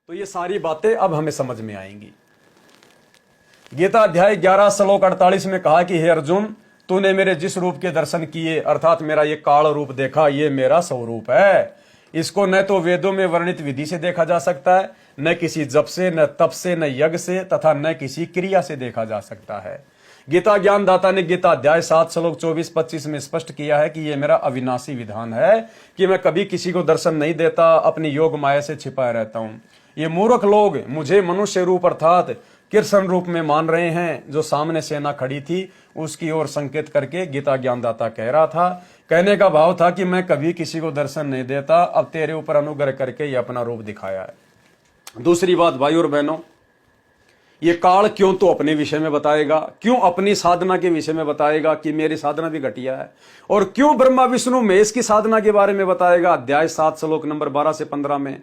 तो ये सारी बातें अब हमें समझ में आएंगी। गीता अध्याय 11 श्लोक 48 में कहा कि हे अर्जुन, तूने मेरे जिस रूप के दर्शन किए अर्थात मेरा ये काल रूप देखा, ये मेरा स्वरूप है। इसको न तो वेदों में वर्णित विधि से देखा जा सकता है, न किसी जप से, न तप से, न यज्ञ से, तथा न किसी क्रिया से देखा जा सकता है। गीता ज्ञानदाता ने गीता अध्याय 7 श्लोक 24-25 में स्पष्ट किया है कि यह मेरा अविनाशी विधान है कि मैं कभी किसी को दर्शन नहीं देता, अपनी योग माया से छिपाए रहता हूं। ये मूर्ख लोग मुझे मनुष्य रूप अर्थात कृष्ण रूप में मान रहे हैं। जो सामने सेना खड़ी थी उसकी ओर संकेत करके गीता ज्ञानदाता कह रहा था, कहने का भाव था कि मैं कभी किसी को दर्शन नहीं देता, अब तेरे ऊपर अनुग्रह करके ये अपना रूप दिखाया है। दूसरी बात भाई और बहनों, ये काल क्यों तो अपने विषय में बताएगा, क्यों अपनी साधना के विषय में बताएगा कि मेरी साधना भी घटिया है, और क्यों ब्रह्मा विष्णु महेश की साधना के बारे में बताएगा अध्याय 7 श्लोक नंबर 12 से 15 में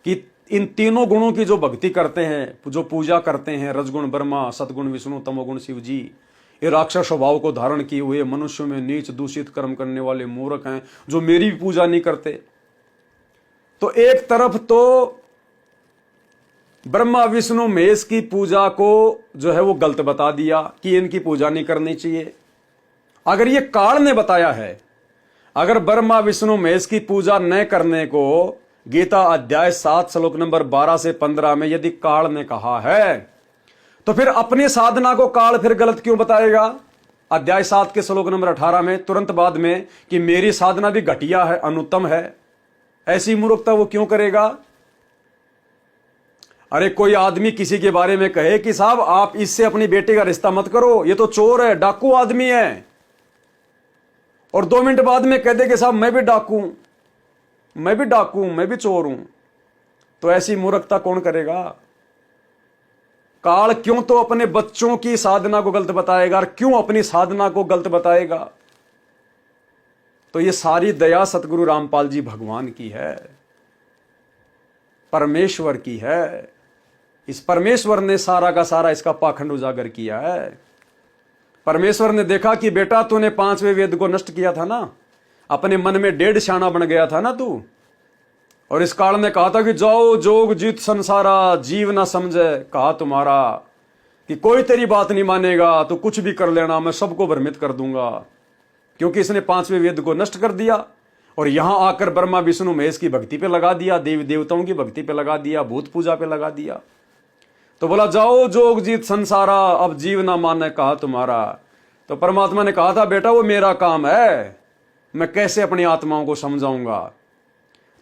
कि इन तीनों गुणों की जो भक्ति करते हैं, जो पूजा करते हैं, रजगुण ब्रह्मा, सतगुण विष्णु, तमोगुण शिव जी, ये राक्षस स्वभाव को धारण किए हुए मनुष्यों में नीच दूषित कर्म करने वाले मूर्ख हैं जो मेरी भी पूजा नहीं करते। तो एक तरफ तो ब्रह्मा विष्णु महेश की पूजा को जो है वो गलत बता दिया कि इनकी पूजा नहीं करनी चाहिए। अगर ये काल ने बताया है, अगर ब्रह्मा विष्णु महेश की पूजा न करने को गीता अध्याय 7 श्लोक नंबर 12 से 15 में यदि काल ने कहा है, तो फिर अपनी साधना को काल फिर गलत क्यों बताएगा अध्याय 7 के श्लोक नंबर 18 में तुरंत बाद में कि मेरी साधना भी घटिया है, अनुत्तम है। ऐसी मूर्खता वो क्यों करेगा? अरे कोई आदमी किसी के बारे में कहे कि साहब आप इससे अपनी बेटी का रिश्ता मत करो, ये तो चोर है, डाकू आदमी है, और 2 मिनट बाद में कह दे कि साहब मैं भी डाकू, मैं भी डाकू, मैं भी चोर हूं, तो ऐसी मूर्खता कौन करेगा? काल क्यों तो अपने बच्चों की साधना को गलत बताएगा और क्यों अपनी साधना को गलत बताएगा? तो ये सारी दया सतगुरु रामपाल जी भगवान की है, परमेश्वर की है। इस परमेश्वर ने सारा का सारा इसका पाखंड उजागर किया है। परमेश्वर ने देखा कि बेटा तूने 5वें वेद को नष्ट किया था ना, अपने मन में 1.5 शाना बन गया था ना तू, और इस काल ने कहा था कि जाओ जोग जीत संसारा, जीव ना समझे कहा तुम्हारा, कि कोई तेरी बात नहीं मानेगा, तो कुछ भी कर लेना, मैं सबको भ्रमित कर दूंगा। क्योंकि इसने 5वें वेद को नष्ट कर दिया और यहां आकर ब्रह्मा विष्णु महेश की भक्ति पे लगा दिया, देवी देवताओं की भक्ति पे लगा दिया, भूत पूजा पे लगा दिया। तो बोला जाओ जोग जीत संसारा, अब जीव ना माने कहा तुम्हारा। तो परमात्मा ने कहा था बेटा वो मेरा काम है, मैं कैसे अपनी आत्माओं को समझाऊंगा।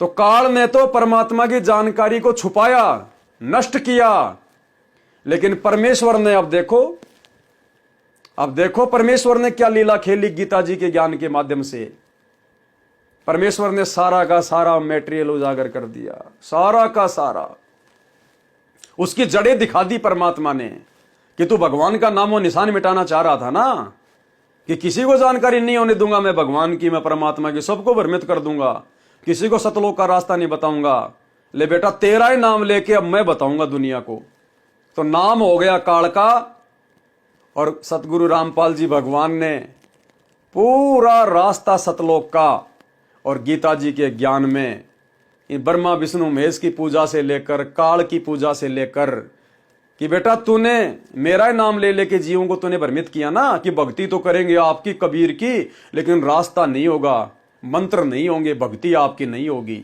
तो काल ने तो परमात्मा की जानकारी को छुपाया, नष्ट किया, लेकिन परमेश्वर ने अब देखो परमेश्वर ने क्या लीला खेली गीता जी के ज्ञान के माध्यम से। परमेश्वर ने सारा का सारा मैटेरियल उजागर कर दिया, सारा का सारा उसकी जड़ें दिखा दी परमात्मा ने कि तू भगवान का नामो निशान मिटाना चाह रहा था ना, कि किसी को जानकारी नहीं होने दूंगा मैं भगवान की, मैं परमात्मा की, सबको भ्रमित कर दूंगा, किसी को सतलोक का रास्ता नहीं बताऊंगा। ले बेटा तेरा ही नाम लेके अब मैं बताऊंगा दुनिया को। तो नाम हो गया काल का, और सतगुरु रामपाल जी भगवान ने पूरा रास्ता सतलोक का और गीता जी के ज्ञान में ब्रह्मा विष्णु महेश की पूजा से लेकर काल की पूजा से लेकर कि बेटा तूने मेरा ही नाम ले लेके जीवों को तूने भ्रमित किया ना कि भक्ति तो करेंगे आपकी कबीर की, लेकिन रास्ता नहीं होगा, मंत्र नहीं होंगे, भक्ति आपकी नहीं होगी।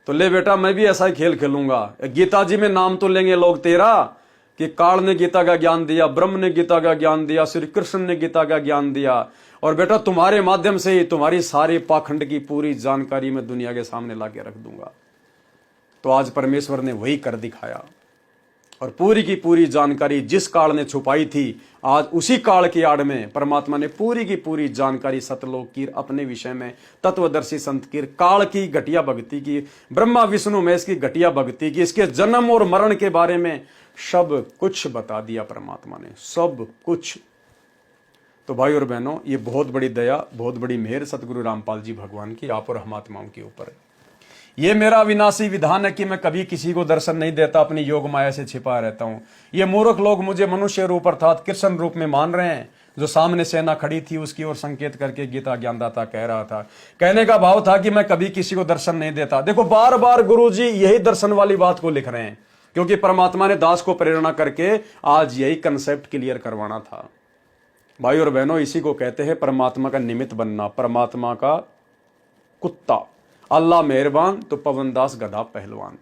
तो ले बेटा मैं भी ऐसा ही खेल खेलूंगा। गीता जी में नाम तो लेंगे लोग तेरा कि काल ने गीता का ज्ञान दिया, ब्रह्म ने गीता का ज्ञान दिया, श्री कृष्ण ने गीता का ज्ञान दिया, और बेटा तुम्हारे माध्यम से ही तुम्हारी सारे पाखंड की पूरी जानकारी मैं दुनिया के सामने लाके रख दूंगा। तो आज परमेश्वर ने वही कर दिखाया, और पूरी की पूरी जानकारी जिस काल ने छुपाई थी, आज उसी काल की आड़ में परमात्मा ने पूरी की पूरी जानकारी सतलोक की, अपने विषय में तत्वदर्शी संत की, काल की घटिया भक्ति की, ब्रह्मा विष्णु महेश की घटिया भक्ति की, इसके जन्म और मरण के बारे में सब कुछ बता दिया परमात्मा ने, सब कुछ। तो भाई और बहनों, ये बहुत बड़ी दया, बहुत बड़ी मेहर सतगुरु रामपाल जी भगवान की आप और हम आत्माओं के ऊपर है। ये मेरा विनाशी विधान है कि मैं कभी किसी को दर्शन नहीं देता, अपनी योग माया से छिपा रहता हूं। ये मूर्ख लोग मुझे मनुष्य रूप अर्थात कृष्ण रूप में मान रहे हैं, जो सामने सेना खड़ी थी उसकी ओर संकेत करके गीता ज्ञानदाता कह रहा था। कहने का भाव था कि मैं कभी किसी को दर्शन नहीं देता। देखो बार बार गुरुजी यही दर्शन वाली बात को लिख रहे हैं, क्योंकि परमात्मा ने दास को प्रेरणा करके आज यही कंसेप्ट क्लियर करवाना था। भाई और बहनों, इसी को कहते हैं परमात्मा का निमित्त बनना, परमात्मा का कुत्ता। अल्लाह मेहरबान तो पवनदास गधा पहलवान।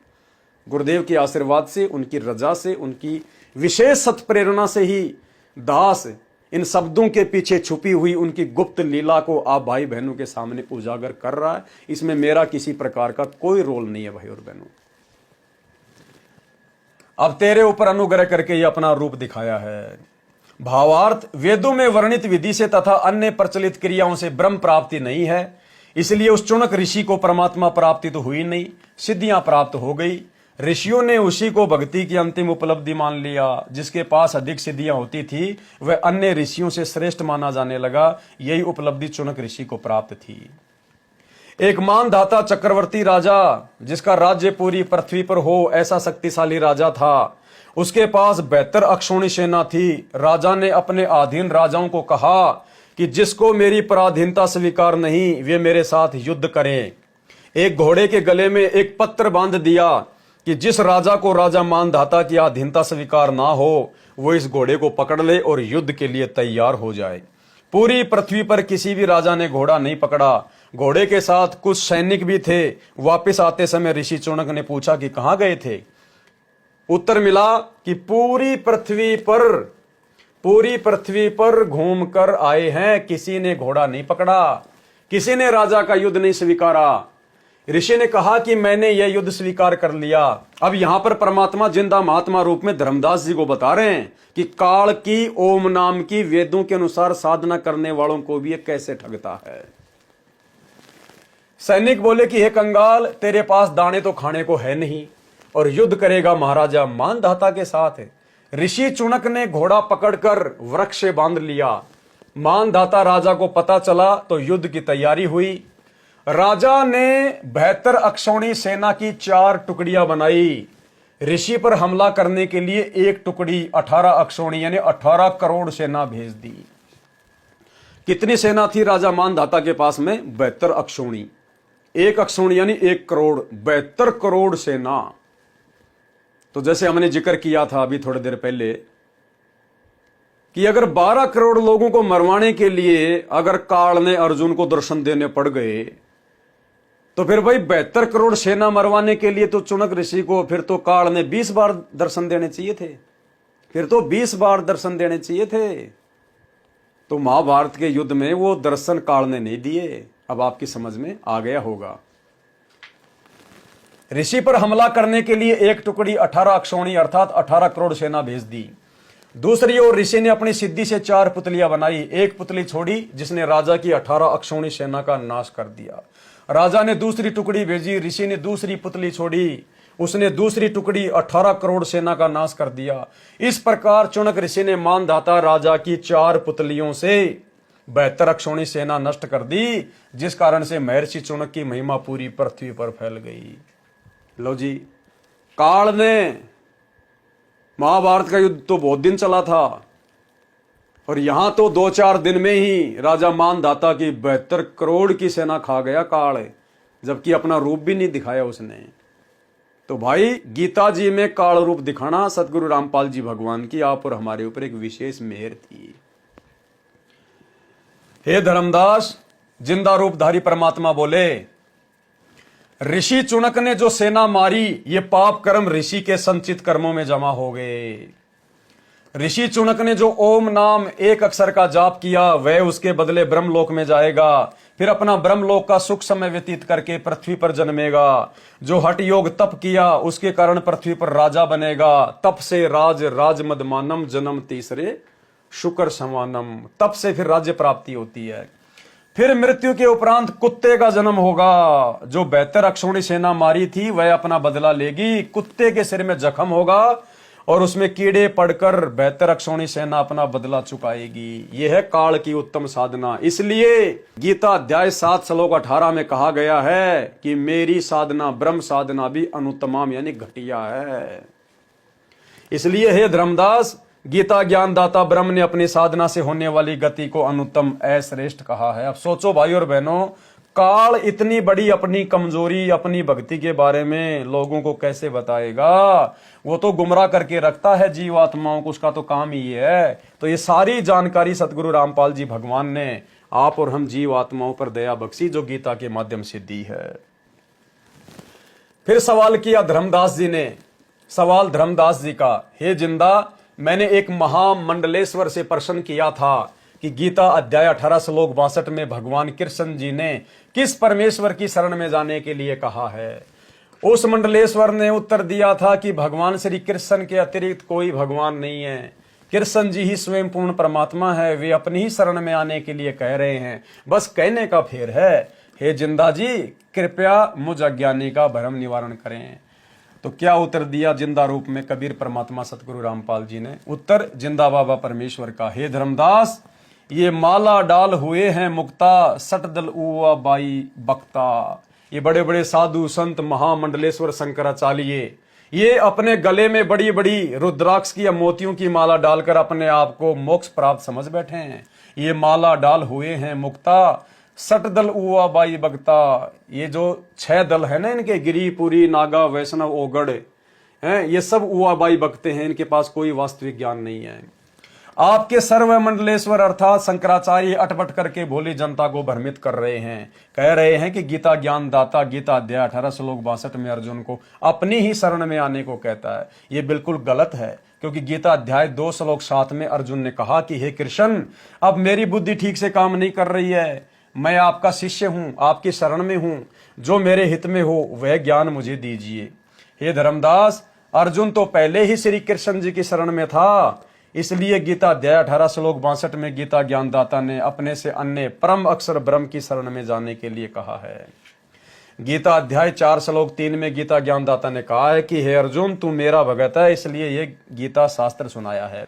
गुरुदेव के आशीर्वाद से, उनकी रजा से, उनकी विशेष सत्प्रेरणा से ही दास इन शब्दों के पीछे छुपी हुई उनकी गुप्त लीला को आप भाई बहनों के सामने उजागर कर रहा है। इसमें मेरा किसी प्रकार का कोई रोल नहीं है भाई और बहनों। अब तेरे ऊपर अनुग्रह करके ये अपना रूप दिखाया है। भावार्थ, वेदों में वर्णित विधि से तथा अन्य प्रचलित क्रियाओं से ब्रह्म प्राप्ति नहीं है, इसलिए उस चुनक ऋषि को परमात्मा प्राप्ति तो हुई नहीं, सिद्धियां प्राप्त हो गई। ऋषियों ने उसी को भक्ति की अंतिम उपलब्धि मान लिया। जिसके पास अधिक सिद्धियां होती थी वह अन्य ऋषियों से श्रेष्ठ माना जाने लगा। यही उपलब्धि चुनक ऋषि को प्राप्त थी। एक मानधाता चक्रवर्ती राजा, जिसका राज्य पूरी पृथ्वी पर हो ऐसा शक्तिशाली राजा था, उसके पास बेहतर अक्षौणी सेना थी। राजा ने अपने अधीन राजाओं को कहा कि जिसको मेरी पराधीनता स्वीकार नहीं वे मेरे साथ युद्ध करें। एक घोड़े के गले में एक पत्र बांध दिया कि जिस राजा को राजा मानधाता की अधीनता स्वीकार ना हो वो इस घोड़े को पकड़ ले और युद्ध के लिए तैयार हो जाए। पूरी पृथ्वी पर किसी भी राजा ने घोड़ा नहीं पकड़ा। घोड़े के साथ कुछ सैनिक भी थे। वापस आते समय ऋषि चुनक ने पूछा कि कहां गए थे। उत्तर मिला कि पूरी पृथ्वी पर घूमकर आए हैं, किसी ने घोड़ा नहीं पकड़ा, किसी ने राजा का युद्ध नहीं स्वीकारा। ऋषि ने कहा कि मैंने यह युद्ध स्वीकार कर लिया। अब यहां पर परमात्मा जिंदा महात्मा रूप में धर्मदास जी को बता रहे हैं कि काल की ओम नाम की वेदों के अनुसार साधना करने वालों को भी ये कैसे ठगता है। सैनिक बोले कि हे कंगाल, तेरे पास दाने तो खाने को है नहीं और युद्ध करेगा महाराजा मानधाता के साथ। ऋषि चुनक ने घोड़ा पकड़कर वृक्ष से बांध लिया। मानधाता राजा को पता चला तो युद्ध की तैयारी हुई। राजा ने बेहतर अक्षौणी सेना की 4 टुकड़ियां बनाई। ऋषि पर हमला करने के लिए एक टुकड़ी 18 अक्षौणी यानी 18 करोड़ सेना भेज दी। कितनी सेना थी राजा मानधाता के पास में? 72 अक्षौणी। एक अक्षौणी यानी 1 करोड़, 72 करोड़ सेना। तो जैसे हमने जिक्र किया था अभी थोड़ी देर पहले कि अगर 12 करोड़ लोगों को मरवाने के लिए अगर काल ने अर्जुन को दर्शन देने पड़ गए तो फिर भाई 72 करोड़ सेना मरवाने के लिए तो चुनक ऋषि को फिर तो काल ने 20 बार दर्शन देने चाहिए थे। फिर तो 20 बार दर्शन देने चाहिए थे। तो महाभारत के युद्ध में वो दर्शन काल ने नहीं दिए। अब आपकी समझ में आ गया होगा। ऋषि पर हमला करने के लिए एक टुकड़ी 18 अक्षौणी अर्थात 18 करोड़ सेना भेज दी। दूसरी ओर ऋषि ने अपनी सिद्धि से 4 पुतलियां बनाई। एक पुतली छोड़ी जिसने राजा की 18 अक्षौणी सेना का नाश कर दिया। राजा ने दूसरी टुकड़ी भेजी। ऋषि ने दूसरी पुतली छोड़ी, उसने दूसरी टुकड़ी 18 करोड़ सेना का नाश कर दिया। इस प्रकार चुनक ऋषि ने मानधाता राजा की 4 पुतलियों से 72 अक्षौणी सेना नष्ट कर दी, जिस कारण से महर्षि चुनक की महिमा पूरी पृथ्वी पर फैल गई। लो जी, काल ने महाभारत का युद्ध तो बहुत दिन चला था और यहां तो 2-4 दिन में ही राजा मानधाता की 72 करोड़ की सेना खा गया काल, जबकि अपना रूप भी नहीं दिखाया उसने। तो भाई गीता जी में काल रूप दिखाना सतगुरु रामपाल जी भगवान की आप और हमारे ऊपर एक विशेष मेहर थी। हे धर्मदास, जिंदा रूपधारी परमात्मा बोले, ऋषि चुनक ने जो सेना मारी ये पाप कर्म ऋषि के संचित कर्मों में जमा हो गए। ऋषि चुनक ने जो ओम नाम एक अक्षर का जाप किया वह उसके बदले ब्रह्मलोक में जाएगा, फिर अपना ब्रह्मलोक का सुख समय व्यतीत करके पृथ्वी पर जन्मेगा। जो हठ योग तप किया उसके कारण पृथ्वी पर राजा बनेगा। तप से राज मदमानम जन्म तीसरे शुक्र समानम। तप से फिर राज्य प्राप्ति होती है। फिर मृत्यु के उपरांत कुत्ते का जन्म होगा। जो 72 अक्षौणी सेना मारी थी वह अपना बदला लेगी। कुत्ते के सिर में जख्म होगा और उसमें कीड़े पड़कर 72 अक्षौणी सेना अपना बदला चुकाएगी। यह है काल की उत्तम साधना। इसलिए गीता अध्याय 7 श्लोक 18 में कहा गया है कि मेरी साधना ब्रह्म साधना भी अनुत्तमाम यानी घटिया है। इसलिए हे धर्मदास, गीता ज्ञानदाता ब्रह्म ने अपनी साधना से होने वाली गति को अनुत्तम अश्रेष्ठ कहा है। अब सोचो भाई और बहनों, काल इतनी बड़ी अपनी कमजोरी, अपनी भक्ति के बारे में लोगों को कैसे बताएगा? वो तो गुमराह करके रखता है जीवात्माओं को, उसका तो काम ही है। तो ये सारी जानकारी सतगुरु रामपाल जी भगवान ने आप और हम जीवात्माओं पर दया बख्शी, जो गीता के माध्यम से दी है। फिर सवाल किया धर्मदास जी ने, सवाल धर्मदास जी का, हे जिंदा, मैंने एक महामंडलेश्वर से प्रश्न किया था कि गीता अध्याय 18 श्लोक 62 में भगवान कृष्ण जी ने किस परमेश्वर की शरण में जाने के लिए कहा है। उस मंडलेश्वर ने उत्तर दिया था कि भगवान श्री कृष्ण के अतिरिक्त कोई भगवान नहीं है, कृष्ण जी ही स्वयं पूर्ण परमात्मा है, वे अपनी ही शरण में आने के लिए कह रहे हैं, बस कहने का फेर है। हे जिंदा जी, कृपया मुझ अज्ञानी का भ्रम निवारण करें। तो क्या उत्तर दिया जिंदा रूप में कबीर परमात्मा सतगुरु रामपाल जी ने? उत्तर जिंदा बाबा परमेश्वर का, हे धर्मदास, ये माला डाल हुए हैं मुक्ता, सटदल उआ बाई बक्ता। ये बड़े बड़े साधु संत महामंडलेश्वर शंकराचार्य, ये अपने गले में बड़ी बड़ी रुद्राक्ष की या मोतियों की माला डालकर अपने आप को मोक्ष प्राप्त समझ बैठे हैं। ये माला डाल हुए हैं मुक्ता, सट दल उआ बाई बगता। ये जो 6 दल है ना इनके, गिरिपुरी, नागा, वैष्णव, ओगड़ हैं, ये सब उआ बाई बगते हैं, इनके पास कोई वास्तविक ज्ञान नहीं है। आपके सर्वमंडलेश्वर अर्थात शंकराचार्य अटपट करके भोली जनता को भ्रमित कर रहे हैं। कह रहे हैं कि गीता ज्ञान दाता गीता अध्याय 18 श्लोक 62 में अर्जुन को अपनी ही शरण में आने को कहता है। ये बिल्कुल गलत है, क्योंकि गीता अध्याय 2 श्लोक 7 में अर्जुन ने कहा कि हे कृष्ण, अब मेरी बुद्धि ठीक से काम नहीं कर रही है, मैं आपका शिष्य हूं, आपकी शरण में हूं, जो मेरे हित में हो वह ज्ञान मुझे दीजिए। हे धर्मदास, अर्जुन तो पहले ही श्री कृष्ण जी की शरण में था, इसलिए गीता अध्याय 18 श्लोक 62 में गीता ज्ञानदाता ने अपने से अन्य परम अक्षर ब्रह्म की शरण में जाने के लिए कहा है। गीता अध्याय 4 श्लोक 3 में गीता ज्ञानदाता ने कहा है कि हे अर्जुन, तू मेरा भगत है, इसलिए ये गीता शास्त्र सुनाया है।